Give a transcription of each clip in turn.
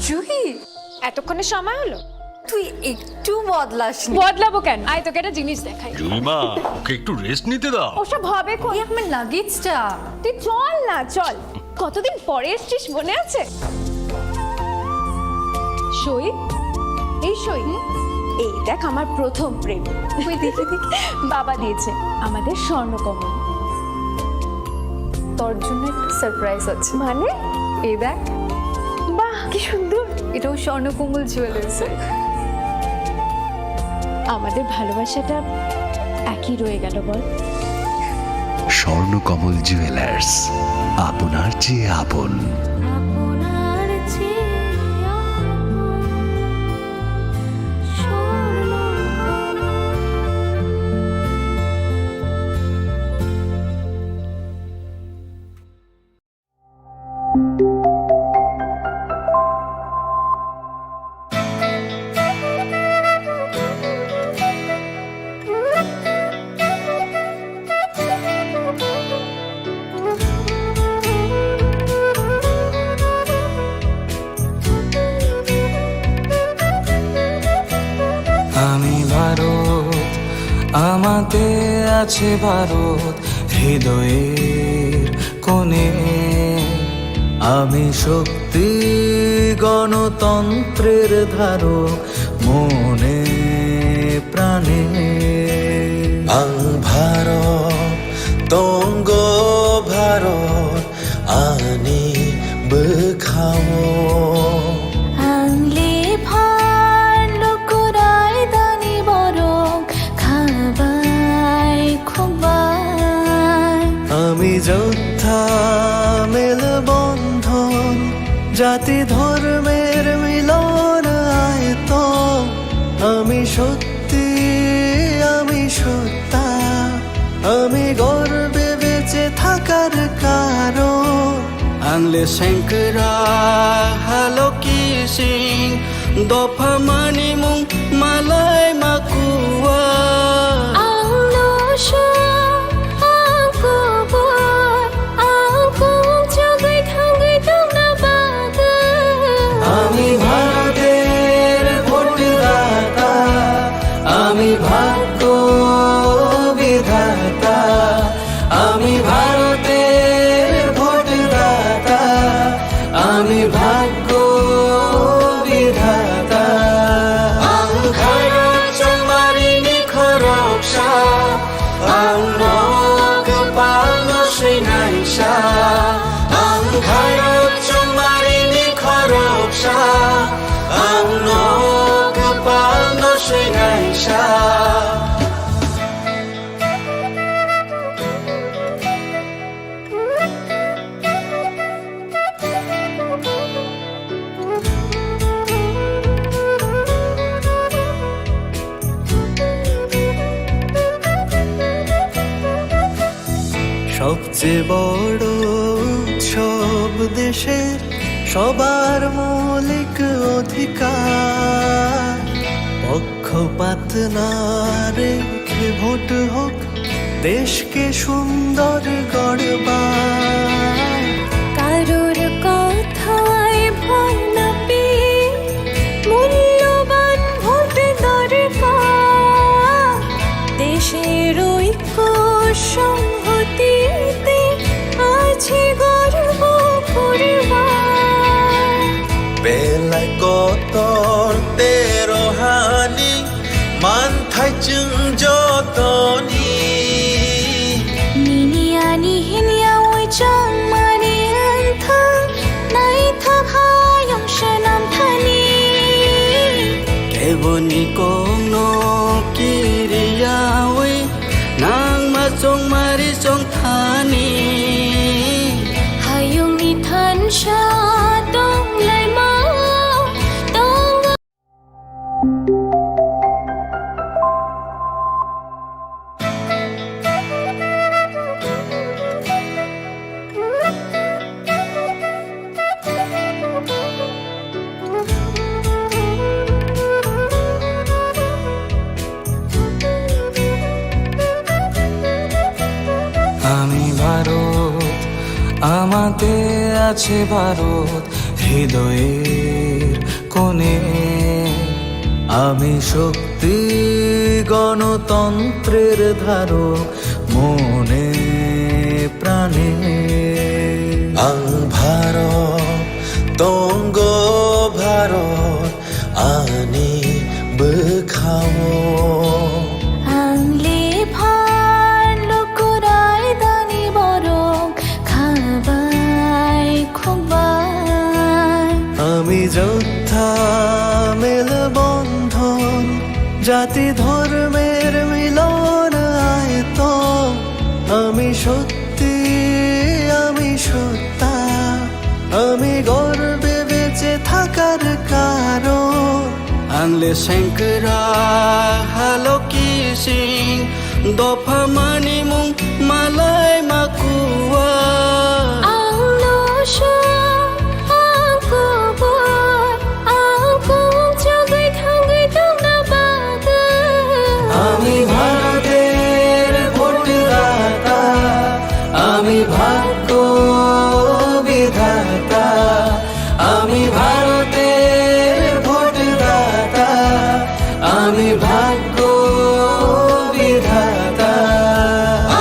জুহি, এতক্ষণে সময় হলো? তুই একটু বদলাসনি। বদলাবো কেন? আয় তোকে একটা জিনিস দেখাই। জুইমা, ওকে একটু রেস্ট নিতে দাও। ওসব হবে কোন? এই আমার লাগেজটা। তুই চল না, চল। কতদিন পরে এসছিস, মনে আছে? সই, এই সই, এই দেখ আমার প্রথম প্রেম। ওই দেখে দেখে বাবা দিয়েছে আমাদের স্বর্ণকমল। তোর জন্য একটা সারপ্রাইজ আছে। মানে? এই দেখ, বাহ কি সুন্দর। এটাও স্বর্ণকমল জুয়েলার্সে। আমাদের ভালোবাসাটা একই রয়ে গেল বল। স্বর্ণকমল জুয়েলার্স, আপনার চেয়ে আপন। আমি ভারত, আমাতে আছে ভারত হৃদয়ের কোণে। আমি শক্তি গণতন্ত্রের ধারক মনে প্রাণে। ভারত তঙ্গ ভারত আনি বেখাও। আংলে ভালো করাই দানি বরং খাবাই খুবাই। আমি যোদ্ধা মেল বন্ধন, জাতি ধর্মের মিলন আয়তো। আমি সত্যি, আমি সত্তা, আমি গর্বে বেঁচে থাকার কারণ। আংলে শঙ্করা হ্যালো কি সিং দফা মানি মুং মালাই মাকুয়া। আংলো আমি ভারতের ভোটদাতা, আমি ভাগ্য বিধাতা। আমি ভারতের ভোটদাতা, আমি ভাগ্য বিধাতা। ভারত চমারিনি খরকসা, আংনক পালন শ্রীনাইসা। ভারত চমারিনি খরকসা, আংনক পালন শ্রীনাইসা। সবচেয়ে বড় উৎসব দেশের সবার মৌলিক অধিকার। পক্ষপাত না রেখে ভোট হোক, দেশকে সুন্দর গড়বার। কারোর কথায় ভয় না পেয়ে মূল্যবান ভোট দরকার। দেশের ঐক্য সংহতিতে আছে গর্ব করবার। বেলায় কতর তেরো হানি মান থাইচুং যতনি। নিনিয়ানি হিনিয়া ওই চাং মানি আন্থা নাই থাকায়ং সেনাম থানি। কেবনি কোনো কিরিয়া ওই নাং মা চং মারি চং থানি। হায়ুং নি থান সা দং লাই মা দং। আমি ভারত, আমাতে আছে ভারত হৃদয়ের কোণে আমি শক্তি গণতন্ত্রের ধারক মনে প্রাণে আং ভারত তঙ্গ ভারত আনি বখাও আংলে ভার লোকরাই দানি বরং খাবাই খোবাই আমি যোদ্ধা মেলবন্ধন জাতি ধর্মের মিলন আয়ত আমি সত্যি আমি সত্তা আমি গর্বে বেঁচে থাকার কারণ আংলে শঙ্করা হালো কি সিং দফা মানি মুং মালাই মাকুয়া আংলো আংকুবর আংকুম জগৈ থাঙ্গৈ তোমরা বাগা আমি ভারতের ভোটদাতা আমি ভাগ্য বিধাতা আমি ভারতের ভোটদাতা আমি ভাগ্য বিধাতা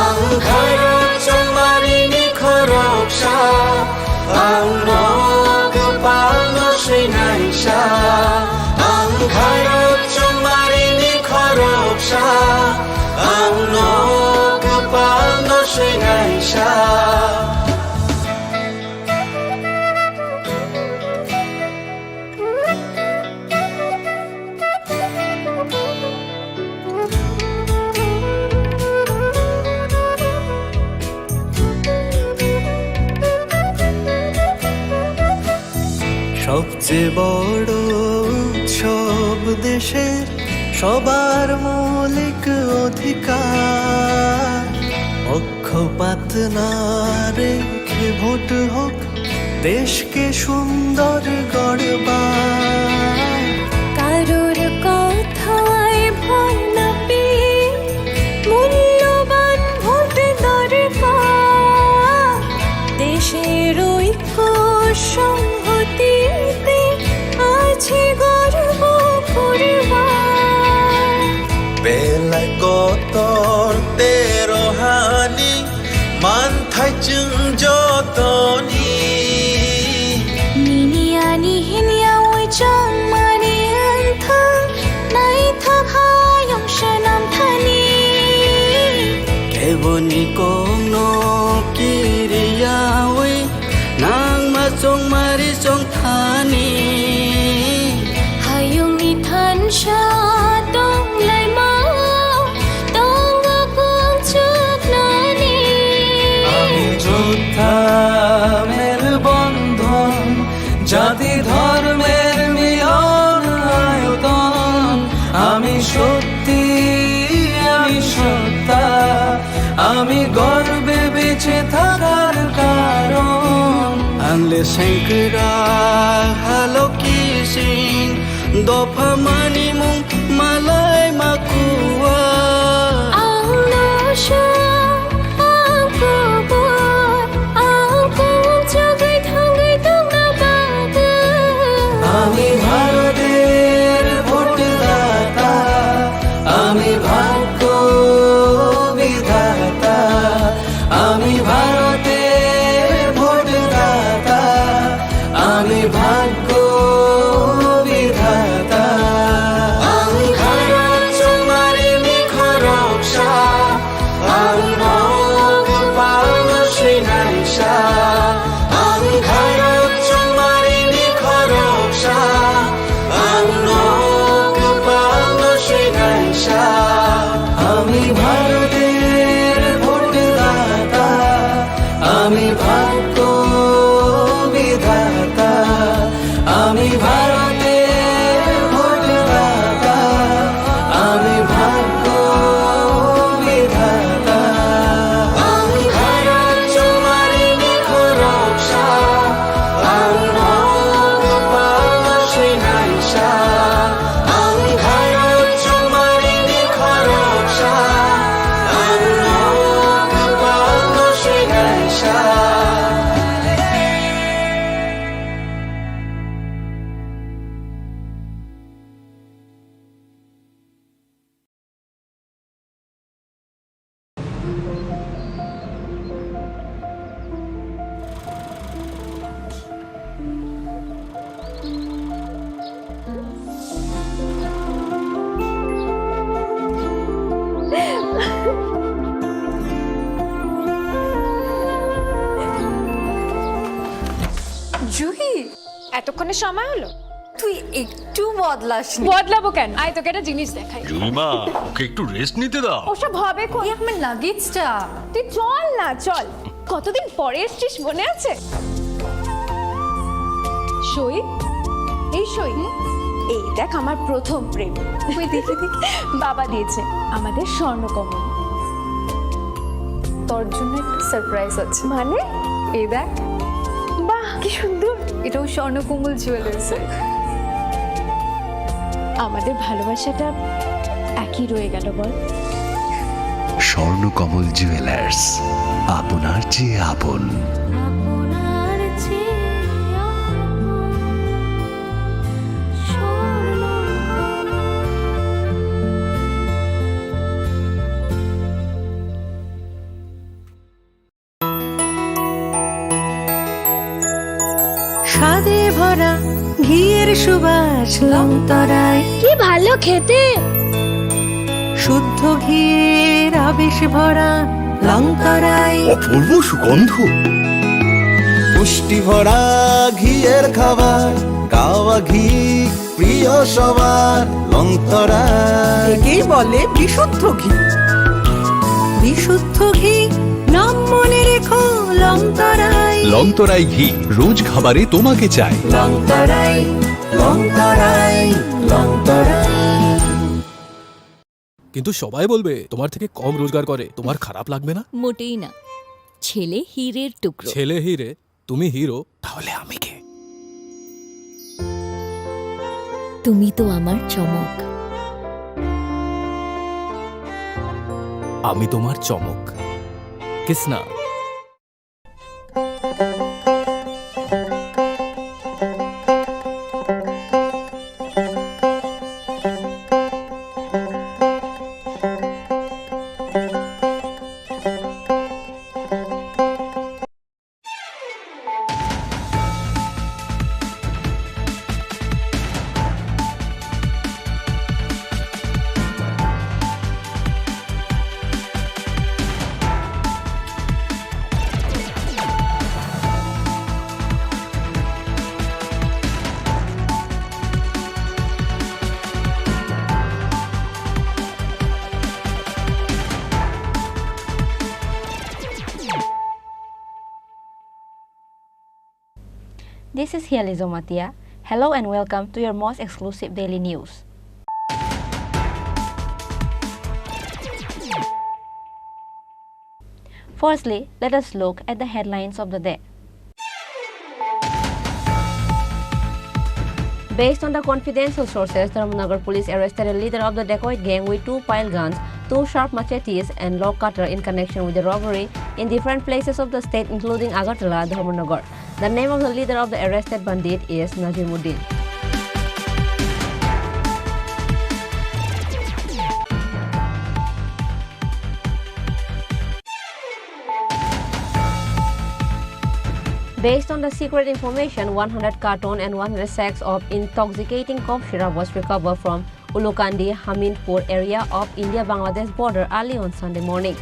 আং ভারত চমারিনি খরকসা আং নগ পালন শ্রীনাইসা আং ভারত চমারিনি খরকসা আং নগ পালন শ্রীনাইসা সবচেয়ে বড় উৎসব দেশের সবার মৌলিক অধিকার পক্ষপাত না রেখে ভোট হোক দেশকে সুন্দর গড়বার কারোর কথায় ভয় না পেয়ে মূল্যবান ভোট দরকার দেশের ঐক্য সংহতিতে আছে গর্ব করবার বেলায় কতর তেরো হানি মান থাইচুং যতনি মিনিয়ানি হিনিয়া ওই চাং মানি আন্থাং নাই থাকায়ং সনাম থানি কেবনি কোনো কিরিয়া ওই নাং মাচং মারি চং থানি হায়ুং নি থান সা দং লাই মা দং গং চুক নানি আমি যোদ্ধা মেলবন্ধন জাতি ধর্মের মিলন আয়তন আমি সত্যি আমি সত্তা আমি গর্বে বেঁচে থাকার কারণ আংলে শঙ্করা হালো কি সিং দফা মানি মুং মালাই মাকুয়া আংলো আংকুবর আংকুম জগৈ থাঙ্গৈ তোমরা বাগা আমি ভারতের ভোটদাতা আমি ভাগ্য বিধাতা আমি ভারতের ভোটদাতা আমি ভাগ্য বিধাতা আং ভারত চমারিনি খরকসা আং নগ পালন শ্রীনাইসা আং ভারত চমারিনি খরকসা আং নগ পালন শ্রীনাইসা আমি ভারতের ভোটদাতা আমি ভাগ্য বিধাতা আমি ভারতের ভোটদাতা আমি ভাগ্য বিধাতা আং ভারত চমারিনি খরকসা আং নগ পালন শ্রীনাইসা আং ভারত চমারিনি খরকসা আং নগ পালন শ্রীনাইসা। 「এখনো সময় হলো? তুই একটু বদলাস নি। বদলাবো কেন? আয় তোকে একটা জিনিস দেখাই। জুইমা ওকে একটু রেস্ট নিতে দাও। ওসব হবে কোন? এই আমার লাগেজটা। তুই চল না, চল। কতদিন পরে এসছিস, মনে আছে? সই, এই সই, এই দেখ আমার প্রথম প্রেম। তুই দেখে দেখি। বাবা দিয়েছে আমাদের স্বর্ণকমল। তোর জন্য একটা সারপ্রাইজ আছে। মানে? এই দেখ, বাহ কি সুন্দর। এটাও স্বর্ণকমল জুয়েলার্সে। আমাদের ভালোবাসাটা একই রয়ে গেল বল। স্বর্ণকমল জুয়েলার্স, আপনার চেয়ে আপন। আপনার চেয়ে আপন স্বাদে ভরা ঘিয়ের সুবাস লংতরায়, কি ভালো খেতে। শুদ্ধ ঘিয়ের আবেশ ভরা লংতরায়, অপূর্ব সুগন্ধ। পুষ্টি ভরা ঘিয়ের খাবার, গাওয়া ঘি প্রিয় সবার লংতরা। একেই বলে বিশুদ্ধ ঘি। বিশুদ্ধ ঘি নাম মনে রেখো লংতরায়। লংতরাই ঘি রোজ খাবারে তোমাকে চাই। লংতরাই লংতরাই লংতরাই। কিন্তু সবাই বলবে তোমার থেকে কম রোজগার করে, তোমার খারাপ লাগবে না? মোটেই না, ছেলে হীরের টুকরো। ছেলে হিরে, তুমি হিরো, তাহলে আমি কে? তুমি তো আমার চমক। আমি তোমার চমক। Kisna? This is Hiali Zomatia. Hello and welcome to your most exclusive daily news. Firstly, let us look at the headlines of the day. Based on the confidential sources, Dharmanagar police arrested a leader of the dacoit gang with 2 pile guns, 2 sharp machetes and lock cutter in connection with the robbery in different places of the state including Agartala, Dharmanagar. The name of the leader of the arrested bandit is Najimuddin. Based on the secret information, 100 carton and 100 sacks of intoxicating cough syrup was recovered from Ulukandi, Hamidpur area of India-Bangladesh border early on Sunday morning.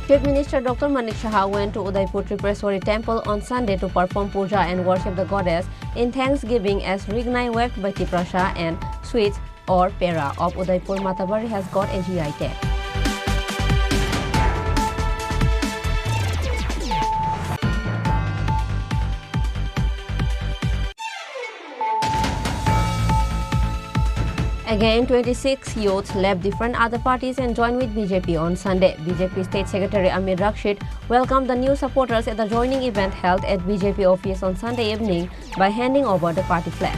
Chief Minister Dr. Manik Saha went to Udaipur Tripuraswari temple on Sunday to perform puja and worship the goddess in thanksgiving as Rignai weft by Tiprasha and sweets or pera of Udaipur Matabari has got a GI tag. Again, 26 youths left different other parties and joined with BJP on Sunday. BJP State Secretary Amir Rakshid welcomed the new supporters at the joining event held at BJP office on Sunday evening by handing over the party flag.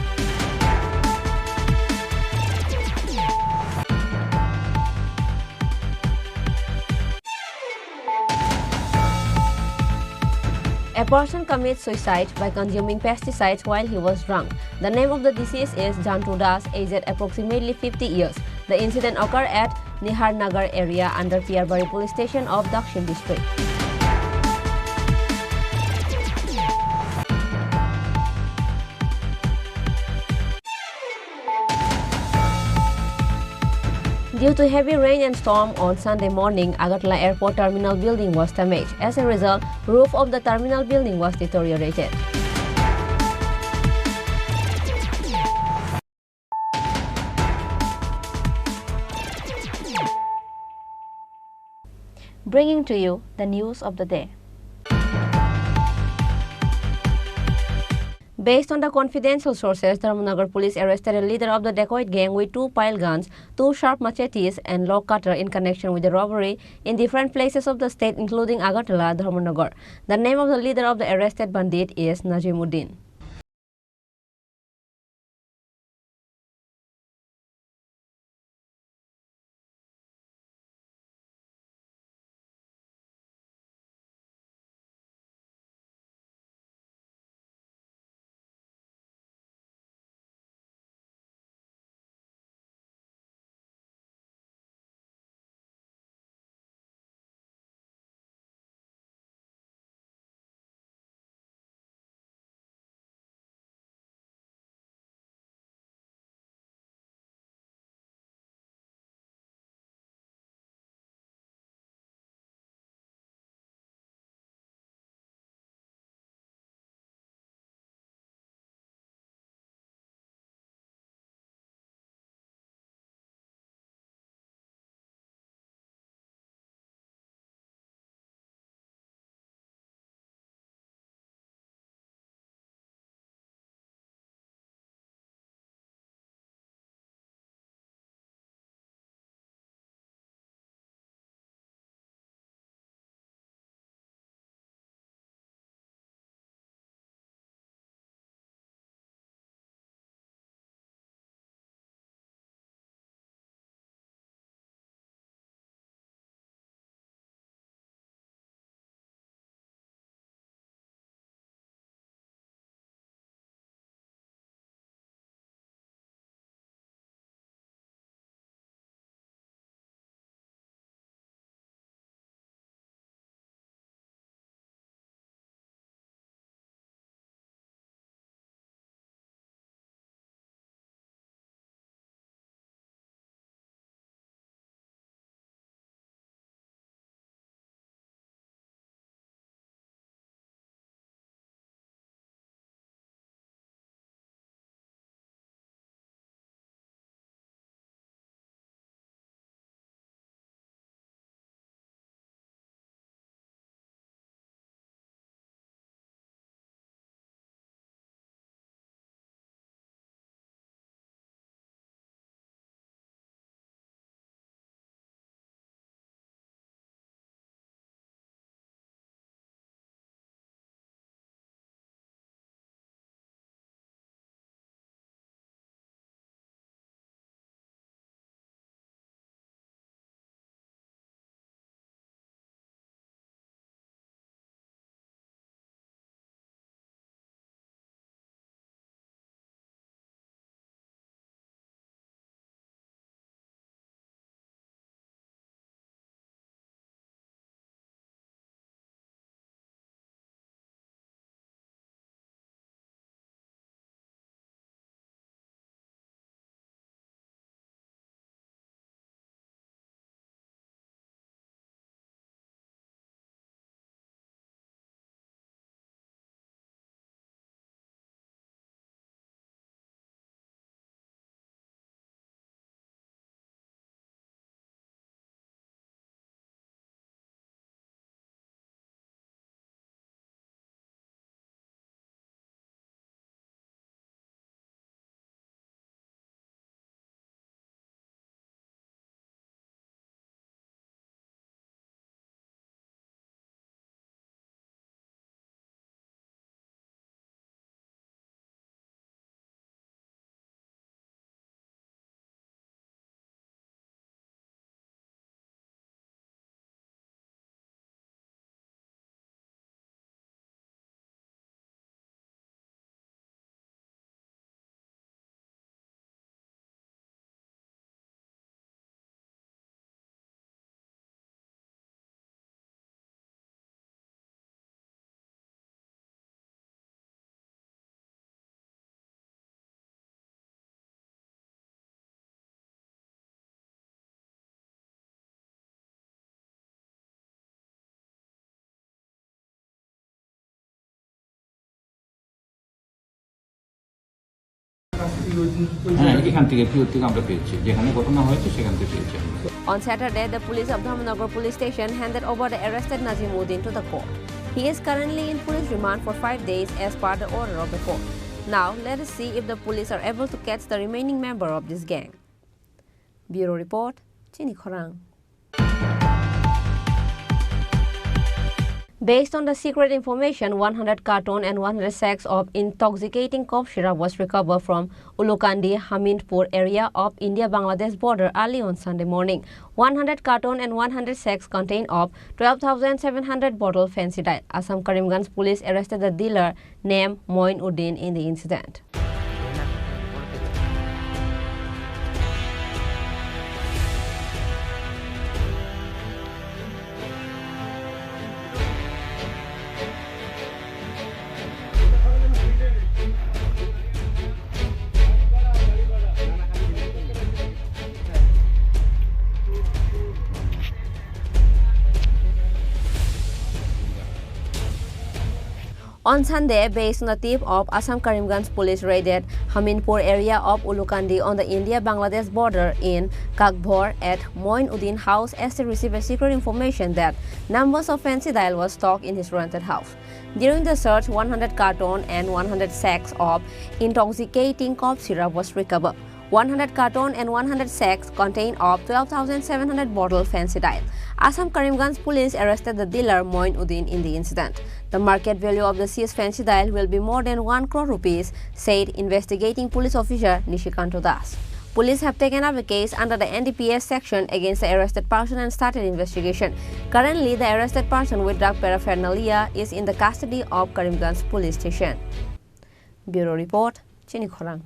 A person commits suicide by consuming pesticides while he was drunk. The name of the deceased is Jantu Das, aged approximately 50 years. The incident occurred at Nihar Nagar area under Piarbari police station of Dakshin district. Due to heavy rain and storm on Sunday morning, Agartala Airport Terminal building was damaged. As a result, roof of the terminal building was deteriorated. Bringing to you the news of the day. Based on the confidential sources, Dharmanagar police arrested a leader of the dacoit gang with 2 pile guns, 2 sharp machetes, and lock cutter in connection with the robbery in different places of the state, including Agartala, Dharmanagar. The name of the leader of the arrested bandit is Najimuddin. হ্যাঁ, এখান থেকে pure থেকে আমরা পেয়েছি, যেখানে ঘটনা হয়েছে সেখান থেকে পেয়েছি আমরা। On Saturday, the police of Dharmanagar police station handed over the arrested Nazimuddin to the court. He is currently in police remand for 5 days as per the order of the court. Now, let us see if the police are able to catch the remaining member of this gang. Bureau Report, Chini Khorang. Based on the secret information, 100 carton and 100 sacks of intoxicating cough syrup was recovered from Ulukandi, Hamindpur area of India-Bangladesh border early on Sunday morning. 100 carton and 100 sacks contain of 12,700 bottle fancy dye. Assam Karimganj police arrested the dealer named Moin Uddin in the incident. On Sunday, based on the tip of Assam Karimganj police raided Hamindpur area of Ulukandi on the India-Bangladesh border in Kakbhor at Moin Uddin house as they received a secret information that numbers of fancy dye was stocked in his rented house. During the search, 100 carton and 100 sacks of intoxicating cough syrup was recovered. 100 carton and 100 sacks contain of 12,700 bottle fancy dye. Assam Karimganj police arrested the dealer Moin Uddin in the incident. The market value of the seized fancy dye will be more than 1 crore rupees, said investigating police officer Nishikanto Das. Police have taken up a case under the NDPS section against the arrested person and started investigation. Currently, the arrested person with drug paraphernalia is in the custody of Karimganj police station. Bureau Report, Chini Khorang.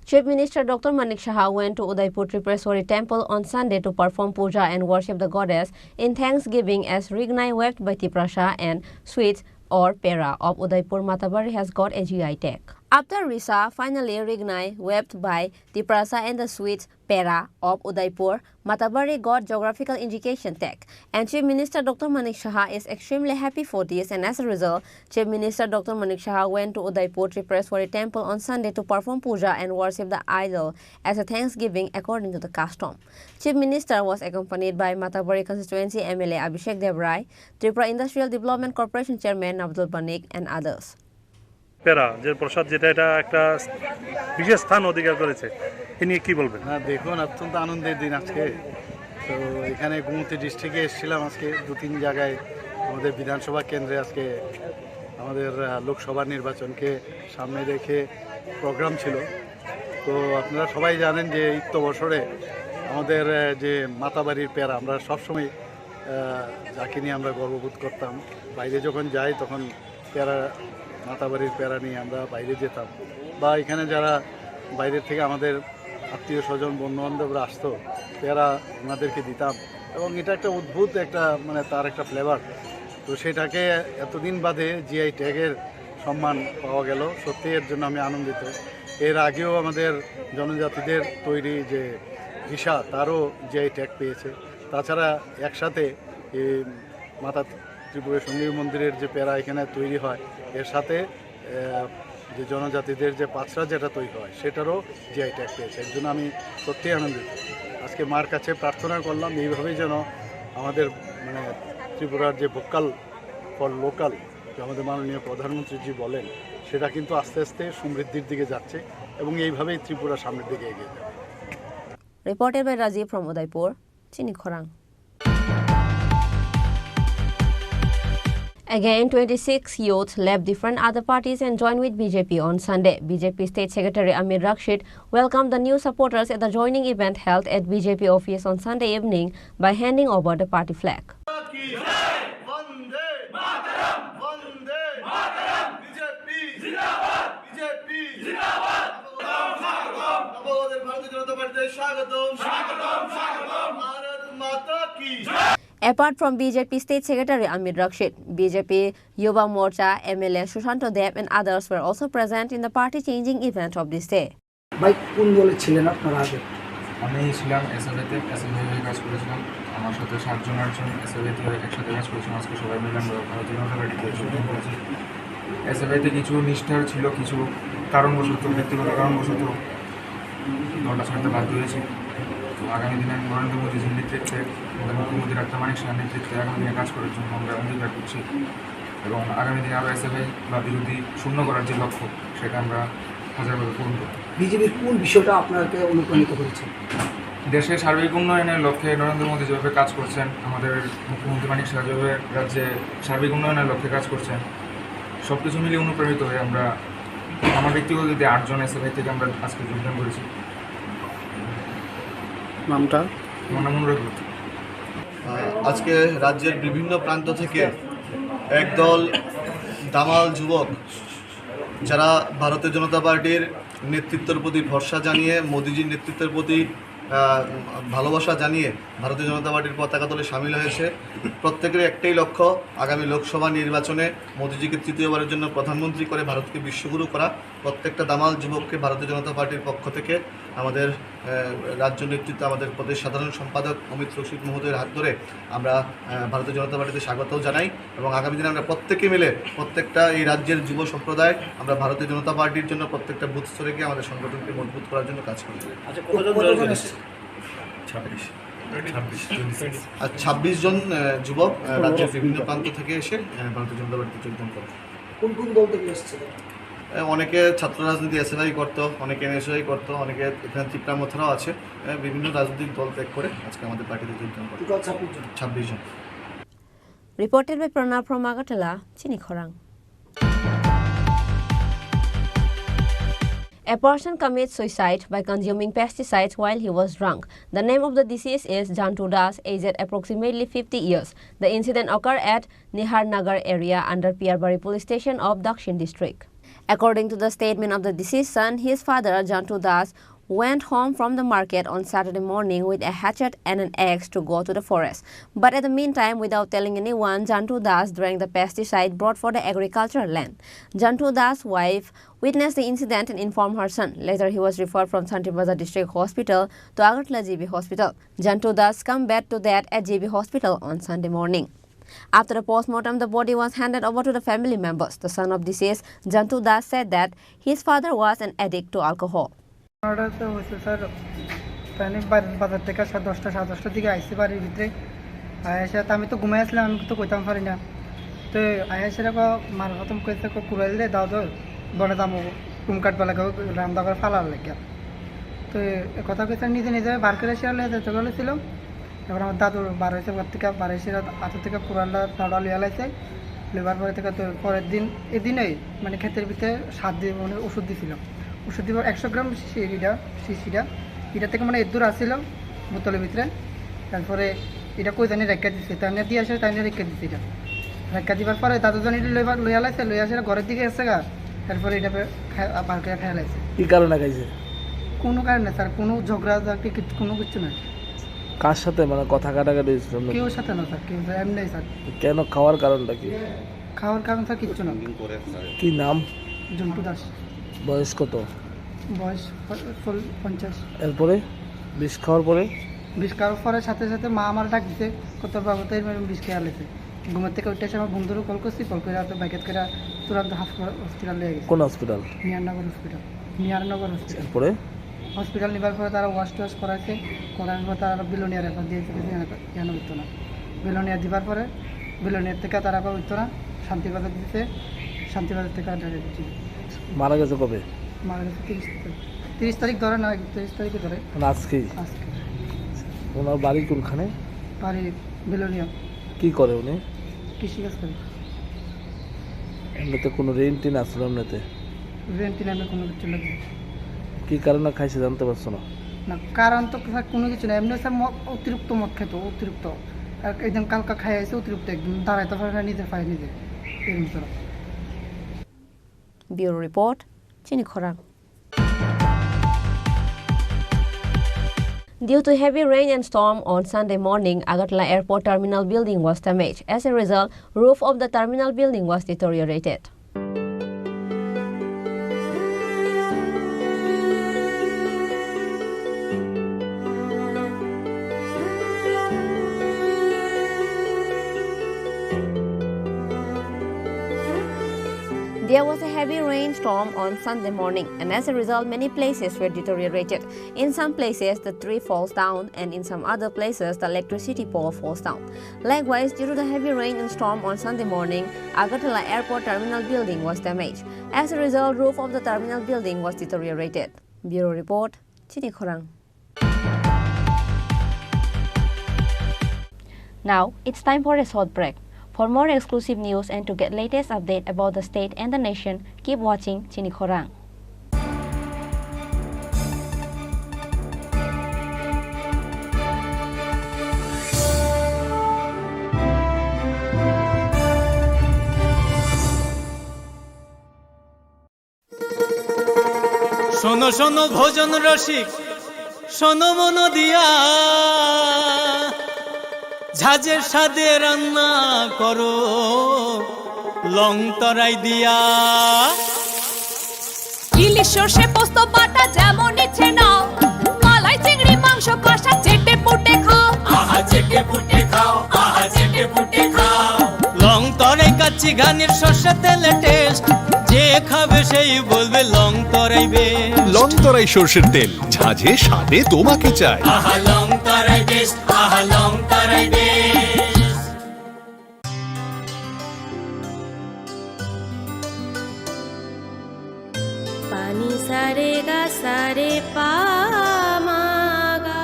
Chief Minister Dr. Manik Saha went to Udaipur Tripuraswari temple on Sunday to perform puja and worship the goddess in thanksgiving as Rignai wept by Tiprasa and sweets or pera of Udaipur Matabari has got a GI tag. After Risa, finally Rignai wept by Tiprasa and the sweets pera of Udaipur Matabari got geographical indication tag. And Chief Minister Dr. Manik Saha is extremely happy for this, and as a result, Chief Minister Dr. Manik Saha went to Udaipur Tripuraswari temple on Sunday to perform puja and worship the idol as a thanksgiving according to the custom. Chief Minister was accompanied by Matabari constituency MLA Abhishek Devrai, Tripura Industrial Development Corporation Chairman Abdul Banik and others. পেরা যে প্রসাদ যেটা এটা একটা বিশেষ স্থান অধিকার করেছে এ নিয়ে কি বলবেন? হ্যাঁ, দেখুন অত্যন্ত আনন্দের দিন আজকে। তো এখানে গোমতী ডিস্ট্রিক্টে এসেছিলাম আজকে 2-3 জায়গায় আমাদের বিধানসভা কেন্দ্রে আজকে আমাদের লোকসভা নির্বাচনকে সামনে রেখে প্রোগ্রাম ছিল। তো আপনারা সবাই জানেন যে ইত্য বছরে আমাদের যে মাতাবাড়ির পেরা আমরা সবসময় যাকে নিয়ে আমরা গর্ববোধ করতাম, বাইরে যখন যাই তখন পেরা মাতাবাড়ির পেরা নিয়ে আমরা বাইরে যেতাম, বা এখানে যারা বাইরের থেকে আমাদের আত্মীয় স্বজন বন্ধুবান্ধবরা আসতো পেরা ওনাদেরকে দিতাম, এবং এটা একটা অদ্ভুত একটা মানে তার একটা ফ্লেভার। তো সেটাকে এতদিন বাদে জিআই ট্যাগের সম্মান পাওয়া গেল, সত্যি এর জন্য আমি আনন্দিত। এর আগেও আমাদের জনজাতিদের তৈরি যে ভিসা তারও জিআই ট্যাগ পেয়েছে। তাছাড়া একসাথে এই মাতা ত্রিপুরা সঞ্জীবী মন্দিরের যে পেরা এখানে তৈরি হয় এর সাথে যে জনজাতিদের যে পাঁচরা যেটা তৈরি হয় সেটারও জিআই ট্যাগ পেয়েছে। এর জন্য আমি সত্যিই আনন্দিত। আজকে মার কাছে প্রার্থনা করলাম এইভাবেই যেন আমাদের মানে ত্রিপুরার যে ভোকাল ফর লোকাল যে আমাদের মাননীয় প্রধানমন্ত্রীজি বলেন সেটা কিন্তু আস্তে আস্তে সমৃদ্ধির দিকে যাচ্ছে এবং এইভাবেই ত্রিপুরা সামনের দিকে এগিয়ে যাবে। Reported by Rajiv from Udaipur, Chini Khorang. Again, 26 youths left different other parties and joined with BJP on Sunday. BJP State Secretary Amir Rakshid welcomed the new supporters at the joining event held at BJP office on Sunday evening by handing over the party flag. Apart from BJP State Secretary Amir Rakshid, BJP Yuva Morcha MLA Sushanto Deb and others were also present in the party-changing event of this day. ভাই কোন দলে ছিলেন আপনারা আগে? আমি ছিলাম এসএলএতে, SLA কাজ করেছিলাম। আমার সাথে 7 জন 8 জন এসএলএতে একসাথে কাজ করেছিলাম। আজকে সবাই মিলে আমরা ভারতীয় জনতা পার্টিতে যোগদান করেছি। এসএফআইতে কিছু নিষ্ঠার ছিল, কিছু কারণবশত, ব্যক্তিগত কারণবশত দলটা ছাড়তে বাধ্য হয়েছে। তো আগামী দিনে নরেন্দ্র মোদীজির নেতৃত্বে, আমাদের মুখ্যমন্ত্রী ডাক্তার মানিক শাহের নেতৃত্বে আগামী দিনে কাজ করার জন্য আমরা অঙ্গীকার করছি এবং আগামী দিনে আরও এসএফআই বা বিরোধী শূন্য করার যে লক্ষ্য সেটা আমরা হাজারভাবে পূরণ করব। বিজেপির কোন বিষয়টা আপনাকে অনুপ্রাণিত করেছে? দেশের সার্বিক উন্নয়নের লক্ষ্যে নরেন্দ্র মোদী যেভাবে কাজ করছেন, আমাদের মুখ্যমন্ত্রী মানিক শাহ যেভাবে রাজ্যে সার্বিক উন্নয়নের লক্ষ্যে কাজ করছেন, সব কিছু মিলিয়ে অনুপ্রাণিত হয়ে আমরা আমার ব্যক্তিগত দিকে 8 জন এসএফআই থেকে আমরা আজকে যোগদান করেছি। নামটা? আমার নাম অনুরাগ গুপ্ত। আজকে রাজ্যের বিভিন্ন প্রান্ত থেকে একদল দামাল যুবক যারা ভারতীয় জনতা পার্টির নেতৃত্বের প্রতি ভরসা জানিয়ে, মোদিজির নেতৃত্বের প্রতি ভালোবাসা জানিয়ে ভারতীয় জনতা পার্টির পতাকা দলে সামিল হয়েছে। প্রত্যেকের একটাই লক্ষ্য, আগামী লোকসভা নির্বাচনে মোদিজিকে তৃতীয়বারের জন্য প্রধানমন্ত্রী করে ভারতকে বিশ্বগুরু করা। প্রত্যেকটা দামাল যুবককে ভারতীয় জনতা পার্টির পক্ষ থেকে আমাদের রাজ্য নেতৃত্ব, আমাদের প্রদেশ সাধারণ সম্পাদক অমিত রশিদ মহোদয়ের হাত ধরে আমরা ভারতীয় জনতা পার্টিতে স্বাগতও জানাই এবং আগামী দিনে আমরা প্রত্যেকে মিলে, প্রত্যেকটা এই রাজ্যের যুব সম্প্রদায় আমরা ভারতীয় জনতা পার্টির জন্য প্রত্যেকটা বুথ স্তরে গিয়ে আমাদের সংগঠনকে মজবুত করার জন্য কাজ করি। 26 জন যুবক রাজ্যের বিভিন্ন প্রান্ত থেকে এসে ভারতীয় জনতা পার্টিতে যোগদান করে। কোন কোন দল থেকে এসেছিল? অনেকে ছাত্র রাজনীতি এসএফআই করতো, অনেকে এনএসআই করতো, অনেকে এখানে ত্রিপুরা মথুরাও আছে। বিভিন্ন রাজনৈতিক দল ত্যাগ করে আজকে আমাদের পার্টিতে যোগদান করে 26 জন। Reported by Pranav from Agartala, Chini Khorang. A person commits suicide by consuming pesticides while he was drunk. The name of the deceased is Jantu Das, aged approximately 50 years. The incident occurred at Niharnagar area under Piarbari police station of Dakshin district. According to the statement of the deceased son, his father, Jantu Das, went home from the market on Saturday morning with a hatchet and an axe to go to the forest. But at the meantime, without telling anyone, Jantu Das drank the pesticide brought for the agricultural land. Jantu Das' wife witnessed the incident and informed her son. Later, he was referred from Santibazar District Hospital to Agartala GB Hospital. Jantu Das succumbed to death at GB Hospital on Sunday morning. After the postmortem, the body was handed over to the family members. The son of deceased, Jantu Das, said that his father was an addict to alcohol. Sir আমি বাজার থেকে 10টা 10:30 দিকে আইসি বাড়ির ভিতরে আয়াসা, আমি তো ঘুমাই আসলাম, আমি তো কইতাম পারি না। তো আয়াসের মার প্রথম কইতে কুড়াইল দে দাও তো বনে দাম রুম কাটবা লাগে রামদা করে ফালার লাগে। তো কথা কইতে নিজে নিজে বার করে এসে যেতে বলেছিল। এবার আমার দাদুর বার হয়েছে ঘর থেকে, বার এসে হাতের থেকে কুড়ালটা দাওড়া লিয়া লাইছে। লেবার পরে থেকে তো পরের দিন এদিনেই মানে ক্ষেতের ভিতরে 7 দিন মানে ওষুধ দিছিল। ওষুধ দিব 100 গ্রাম শিশিটা এটা থেকে মানে এদূর আসছিল বোতলের ভিতরে। তারপরে এটা কই জানি রেখা দিচ্ছে, তাই দিয়ে আসে তাই রেখা দিচ্ছে। এটা রেখা দিবার পরে দাদুজন এটা লইয়া লাইছে, লইয়া আসে ঘরের দিকে এসে গা। তারপরে এটা বার করে খেয়া লাইছে। কি কারণে খাইছে? কোনো কারণে স্যার, কোনো ঝগড়া কোনো কিছু নাই। কার সাথে মানে কথা কাটাকাটি? কেউ সাথে না স্যার, কেউ এমনি স্যার। কেন খাওয়ার কারণটা কি? খাওয়ার কারণ স্যার কিচ্ছু না। কি নাম? জন্টু দাস। বয়স কত? বয়স 50। এরপরে বিষ খাওয়ার পরে? বিষ খাওয়ার পরে সাথে সাথে মা আমার ডাক দিতে কত বাবুতে বিষ খেয়ে আলেছে। ঘুমের থেকে উঠে আমার বন্ধুরও কল করছি, কল করে বাইকেট করে তুরন্ত হসপিটাল নিয়ে গেছে। কোন হসপিটাল? নিয়ারনগর হসপিটাল। নিয়ারনগর হসপিটাল। এরপরে হসপিটাল নেবার পরে তারা ওয়াশ টোয়াশ করাইছে, করার পর তারা বিলোনিয়ার রেফার দিয়েছে, কেন উঠতো না। বিলোনিয়ার দিবার পরে বিলোনিয়ার থেকে তারা উঠতো না, শান্তিবাজার দিতে, শান্তিবাজার থেকে ডাইরেক্ট দিচ্ছে। মারা গেছে কবে? মারা গেছে 30 তারিখ ধরে না, 30 তারিখে ধরে। আজকে? ওনার বাড়ি কোনখানে? বাড়ি বিলোনিয়া। কি করে উনি? কৃষিকাজ করে। এমনিতে কোনো রেন্ট টেন আসলো? এমনিতে রেন্ট টেন কোনো কিছু লাগে। কি কারণে খাইছে জানতে পারছো না? না কারণ তো কোনো কিছু না, এমনি স্যার অতিরিক্ত মদ খেত, অতিরিক্ত। আর একদম কালকা খাই আছে অতিরিক্ত, একদম দাঁড়াইতে পারে না, নিজের পায়ে নিজে এরকম ছাড়া। Bureau Report, Chini Khorang. Due to heavy rain and storm on Sunday morning, Agartala Airport Terminal building was damaged. As a result, roof of the terminal building was deteriorated. There was a heavy rainstorm on Sunday morning, and as a result, many places were deteriorated. In some places, the tree falls down, and in some other places, the electricity pole falls down. Likewise, due to the heavy rain and storm on Sunday morning, Agartala Airport Terminal building was damaged. As a result, roof of the terminal building was deteriorated. Bureau Report, Chini Khorang. Now, it's time for a short break. For more exclusive news and to get latest update about the state and the nation, keep watching Chini Khorang. শোনো শোনো ভোজন রসিক, শোনো মন দিয়া, ঝাঁঝের স্বাদে রান্না করো লং তরাই দিয়া। ইলিশ সর্ষে পোস্ত বাটা যেমন ইচ্ছে নাও, মালাই চিংড়ি মাংস কষা চেটে পুটে খাও, আহা চেটে পুটে খাও, আহা চেটে পুটে খাও। লং তরাই কাচ্চি ঘানির সর্ষে তেলে টেস্ট, যে খাবে সেই বলবে লং তরাই বেশ। লং তরাই সর্ষের তেল, ঝাঁঝে স্বাদে তোমাকে চাই। আহা লং তরাই বেশ, আহা লং তরাই বেশ। পানি সারে গা সারে পা মা গা।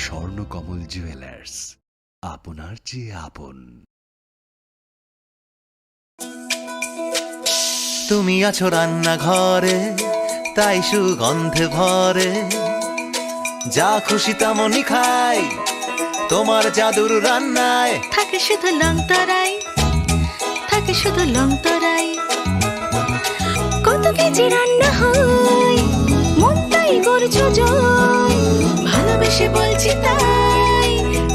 স্বর্ণকমল জুয়েলার্স, আপনার চেয়ে আপন। তুমি আছো রান্নাঘরে, তাই সুগন্ধে ভরে, যা খুশি তেমনই খাই তোমার জাদুর রান্নায়। থাকে শুধু লং তরাই, থাকে শুধু লং তরাই। কত কেজি রান্না হয়, মনটাই করছো জয়। ভালোবেসে বলছি তাই,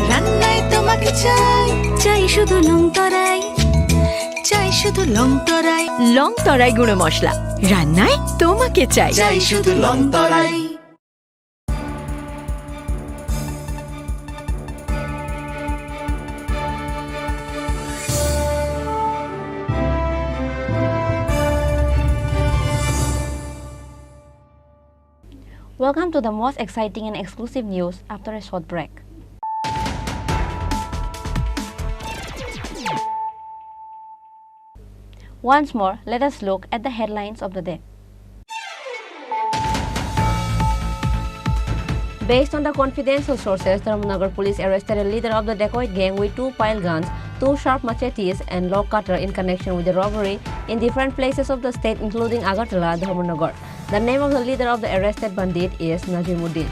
রান্নায় তোমাকে চাই। চাই শুধু লং তরাই, চাই শুধু লং তরাই। লং তরাই গুঁড়ো মশলা, রান্নায় তোমাকে চাই। চাই শুধু long Terai. Welcome to the most exciting and exclusive news after a short break. Once more, let us look at the headlines of the day. Based on the confidential sources, Dharamnagar police arrested a leader of the dacoit gang with 2 pile guns, 2 sharp machetes and lock cutter in connection with the robbery in different places of the state including Agartala, Dharamnagar. The name of the leader of the arrested bandit is Najimuddin.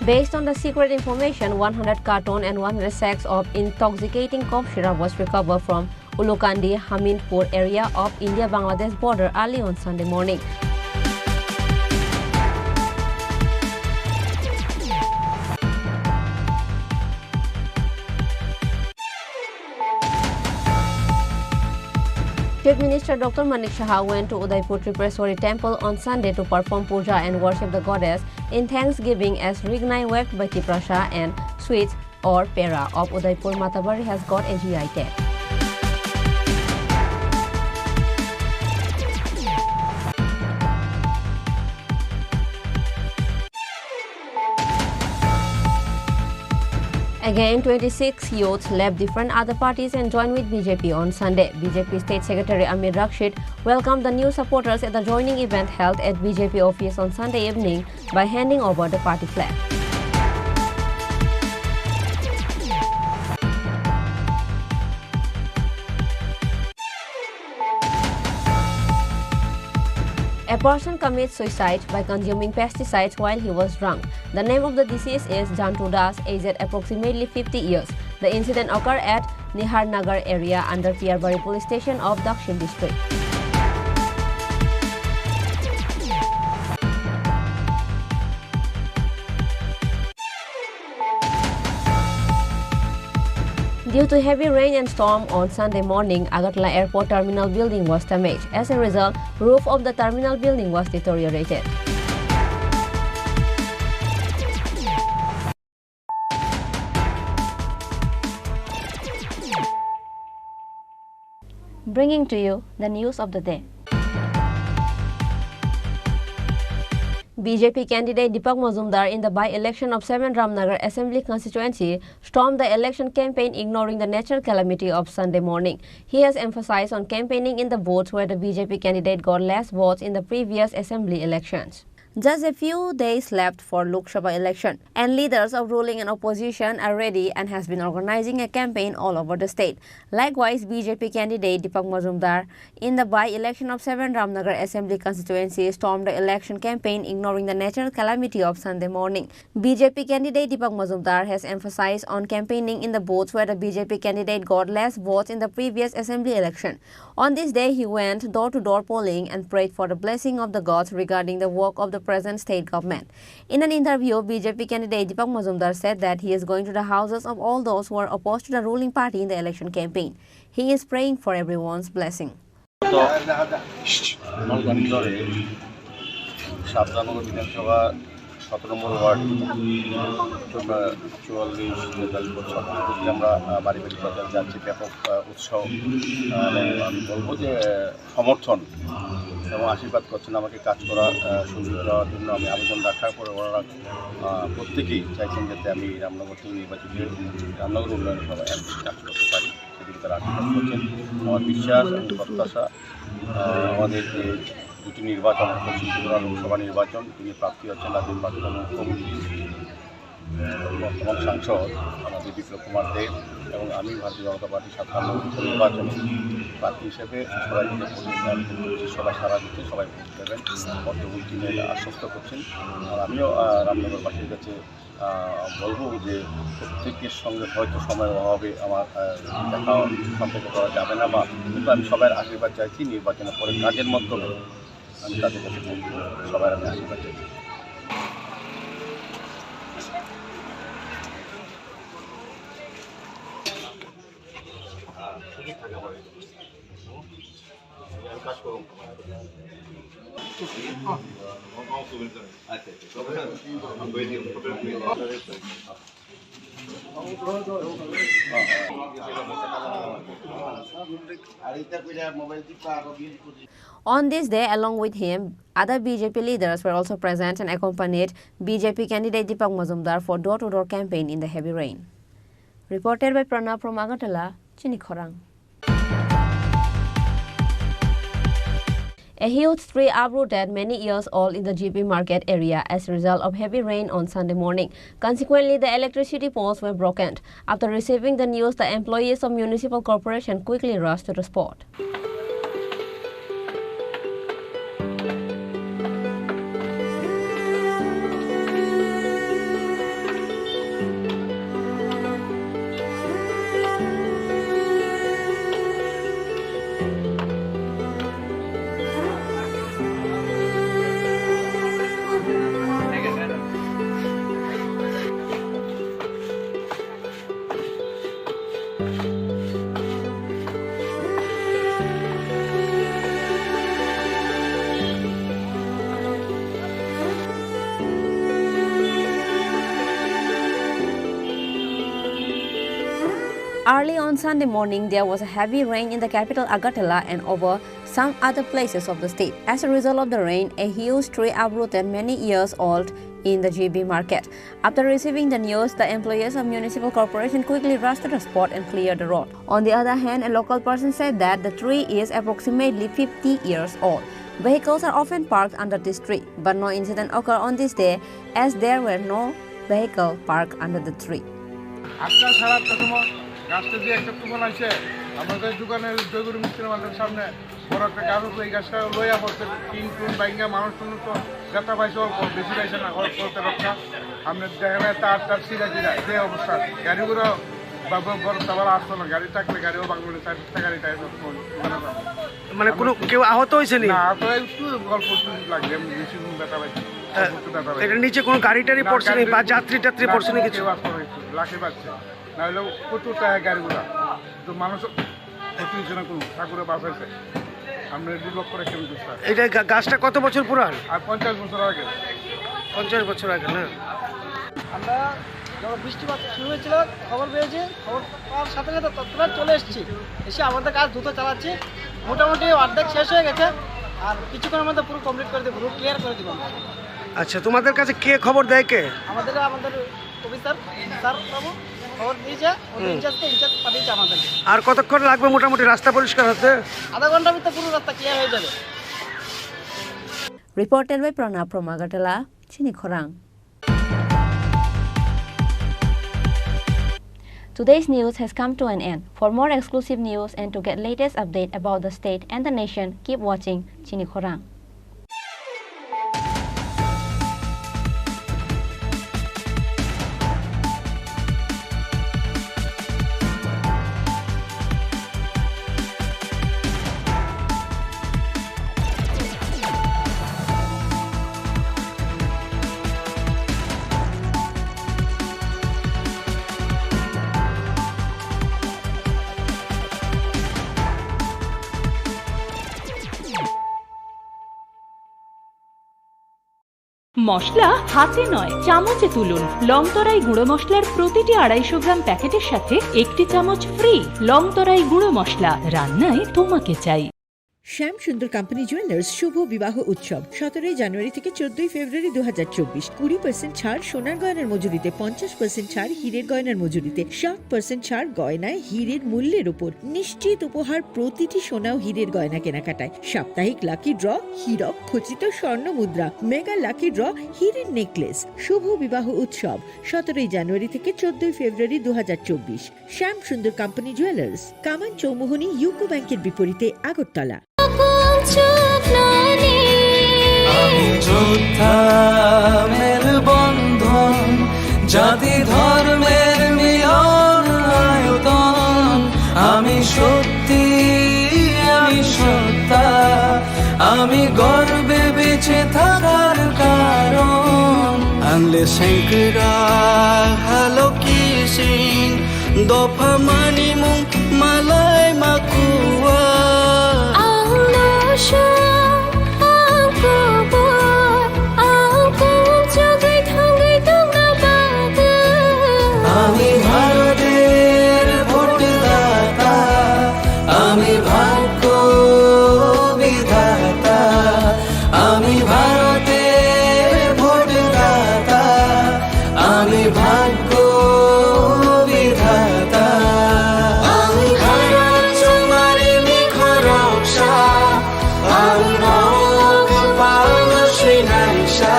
Based on the secret information, 100 carton and 100 sacks of intoxicating cough syrup was recovered from Ulukandi, Hamidpur area of India-Bangladesh border early on Sunday morning. Chief Minister Dr. Manik Saha went to Udaipur Tripureshwari temple on Sunday to perform puja and worship the goddess in thanksgiving as Rignai wafd by Tiprasha and sweets or pera of Udaipur Matabari has got a GI tag. Again, 26 youths left different other parties and joined with BJP on Sunday. BJP State Secretary Amir Rakshid welcomed the new supporters at the joining event held at BJP office on Sunday evening by handing over the party flag. A person commits suicide by consuming pesticides while he was drunk. The name of the deceased is Jantu Das, aged approximately 50 years. The incident occurred at Niharnagar area under Tiarbari police station of Dakshin district. Due to heavy rain and storm on Sunday morning, Agartala Airport Terminal building was damaged. As a result, roof of the terminal building was deteriorated. Bringing to you the news of the day. BJP candidate Deepak Majumdar in the by-election of 7 Ramnagar Assembly constituency stormed the election campaign, ignoring the natural calamity of Sunday morning. He has emphasized on campaigning in the votes where the BJP candidate got less votes in the previous assembly elections. Just a few days left for Lok Sabha election, and leaders of ruling and opposition are ready and has been organizing a campaign all over the state. Likewise, BJP candidate Deepak Majumdar in the by-election of 7 Ramnagar Assembly constituency stormed the election campaign, ignoring the natural calamity of Sunday morning. BJP candidate Deepak Majumdar has emphasized on campaigning in the votes where the BJP candidate got less votes in the previous assembly election. On this day, he went door-to-door polling and prayed for the blessing of the gods regarding the work of the present state government. In an interview, BJP candidate Deepak Majumdar said that he is going to the houses of all those who are opposed to the ruling party in the election campaign. He is praying for everyone's blessing. সতেরো নম্বর word 44 আমরা বাড়ি বাড়ি প্রচার যাচ্ছি ব্যাপক উৎসাহ এবং আমি বলবো যে সমর্থন এবং আশীর্বাদ করছেন আমাকে কাজ করা সুযোগ দেওয়ার জন্য। আমি আবেদন রাখার পরে ওনারা প্রত্যেকেই চাইছেন যাতে আমি রামনগর থেকে নির্বাচিত রামনগর উন্নয়ন সভায় কাজ করতে পারি, সেদিকে তারা আশীর্বাদ করছেন। আমার বিশ্বাস এবং প্রত্যাশা আমাদের যে দুটি নির্বাচন, পশ্চিম ত্রিপুরা লোকসভা নির্বাচন, তিনি প্রার্থী হচ্ছেন রাজ্যের প্রাক্তন মুখ্যমন্ত্রী বর্তমান সাংসদ আমাদের বিপ্লব কুমার দেব, এবং আমি ভারতীয় জনতা পার্টির 57 নির্বাচনে প্রার্থী হিসেবে সবাই সারা দিচ্ছে, সবাই ভোট দেবেন বর্তমান তিনি আশ্বস্ত করছেন। আর আমিও রামনগরবাসীর কাছে বলবো যে প্রত্যেকের সঙ্গে হয়তো সময়ের অভাবে আমার দেখা সম্পর্ক করা যাবে না, বা কিন্তু আমি সবার আশীর্বাদ চাইছি। নির্বাচনের পরে কাজের মাধ্যমে আমি তাদের কাছে বলবো সবার আমি আশীর্বাদ চাইছি। On this day, along with him, other BJP leaders were also present and accompanied BJP candidate Deepak Majumdar for door-to-door campaign in the heavy rain. Reported by Pranav from Agartala, Chinikhorang. A huge tree uprooted many years old in the GP Market area as a result of heavy rain on Sunday morning. Consequently, the electricity poles were broken. After receiving the news, the employees of Municipal Corporation quickly rushed to the spot. Early on Sunday morning, there was a heavy rain in the capital Agartala and over some other places of the state. As a result of the rain, a huge tree uprooted many years old in the GB Market. After receiving the news, the employees of Municipal Corporation quickly rushed to the spot and cleared the road. On the other hand, a local person said that the tree is approximately 50 years old. Vehicles are often parked under this tree, but no incident occurred on this day as there were no vehicle parked under the tree. গাছটা দিয়ে একটা তুফান আছে আমাদের দোকানের জয়গুরু মিস্ত্রি মার্কের সামনে বড় একটা গাছ উঠলো, এই গাছটা লইয়া পড়ছে টিন টুন বাইঙ্গা মানুষ টুন তো গাছটা পাইছে অল্প, বেশি পাইছে না, অল্প করতে রক্ষা আপনার দেখা যায় তার সিরা যে অবস্থা গাড়িগুলো তারপর আসতো না, গাড়ি থাকলে গাড়িও বাংলা চারটা গাড়ি টাইপ মানে কোনো কেউ আহত হয়েছে নি? না, তো একটু গল্প লাগবে, আমি বেশি ব্যথা পাইছি। এটা নিচে কোনো গাড়ি টাড়ি পড়ছে নি বা যাত্রী টাত্রী পড়ছে নি কিছু? লাখে পাচ্ছে না হলে প্রচুর টাকা গাড়িগুলা, তো মানুষ ক্ষতি হয়েছে না, কোনো ঠাকুরে বাঁচাইছে। আমরা 2 লক্ষ করে কেন দিচ্ছি। এটা গাছটা কত বছর পুরান? আর 50 বছর আগে। 50 বছর আগে না? আমরা যখন বৃষ্টিপাত শুরু হয়েছিল খবর পেয়েছি, খবর পাওয়ার সাথে সাথে তৎক্ষণাৎ চলে এসেছি, এসে আমাদের কাজ দ্রুত চালাচ্ছি। মোটামুটি অর্ধেক শেষ হয়ে গেছে, আর কিছুক্ষণের মধ্যে পুরো কমপ্লিট করে দেবো, পুরো ক্লিয়ার করে দেবো। আচ্ছা, তোমাদের কাছে কে খবর দেয়? কে? আমাদের অফিসার স্যার বাবু খবর দিয়েছে, ইনচার্জ পাঠিয়েছে আমাদের। আর কতক্ষণ লাগবে মোটামুটি রাস্তা পরিষ্কার হতে? আধা ঘন্টার ভিতরে পুরো রাস্তা ক্লিয়ার হয়ে যাবে। Reported by Pranab from Agartala, Chinikhorang. Today's news has come to an end. For more exclusive news and to get latest update about the state and the nation, keep watching Chinikhorang. মশলা হাতে নয় চামচে তুলুন। লংতরাই গুঁড়ো মশলার প্রতিটি 250 গ্রাম প্যাকেটের সাথে 1টি চামচ ফ্রি। লংতরাই গুঁড়ো মশলা, রান্নায় তোমাকে চাই। শ্যাম সুন্দর কোম্পানি জুয়েলার্স শুভ বিবাহ উৎসব 17 জানুয়ারি থেকে 14 ফেব্রুয়ারি 2024। 20% ছাড় সোনার গয়নার মজুরিতে, 50% ছাড় হীরের গয়নার মজুরিতে, 60% ছাড় গয়নায় হীরের মূল্যের উপর। নিশ্চিত উপহার প্রতিটি সোনা ও হীরের গয়না কেনাকাটায়। সাপ্তাহিক লাকি ড্র, হীরক খচিত স্বর্ণ মুদ্রা, মেগা লাকি ড্র, হীরের নেকলেস। শুভ বিবাহ উৎসব 17 জানুয়ারি থেকে 14 ফেব্রুয়ারি 2024। শ্যাম সুন্দর কোম্পানি জুয়েলার্স, কামান চৌমুহনী ইউকো ব্যাংকের বিপরীতে, আগরতলা। আমি যোদ্ধামের বন্ধন, জাতি ধর্মের মিলন আয়তন। আমি সত্যি, আমি সত্তা, আমি গর্বে বেঁচে থাকার কারণ। আনলে শঙ্করা হ্যালো কিসিং দফা মানি মুং মালাই মাকুয়া। আমি ভারতের ভোটদাতা, আমি ভাগ্য বিধাতা। আমি ভারতের ভোটদাতা, আমি ভাগ্য বিধাতা। আমি ভারত তোমারি নিখরকশা, আমি রোগ পাল শ্রীনাইশা।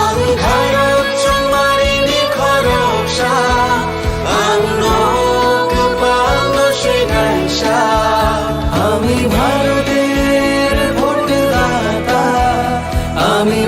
আমি ভারত তোমারি নিখরকশা, আমি রোগ পাল শ্রীনাইশা। আমি ভারতের ভোটদাতা, আমি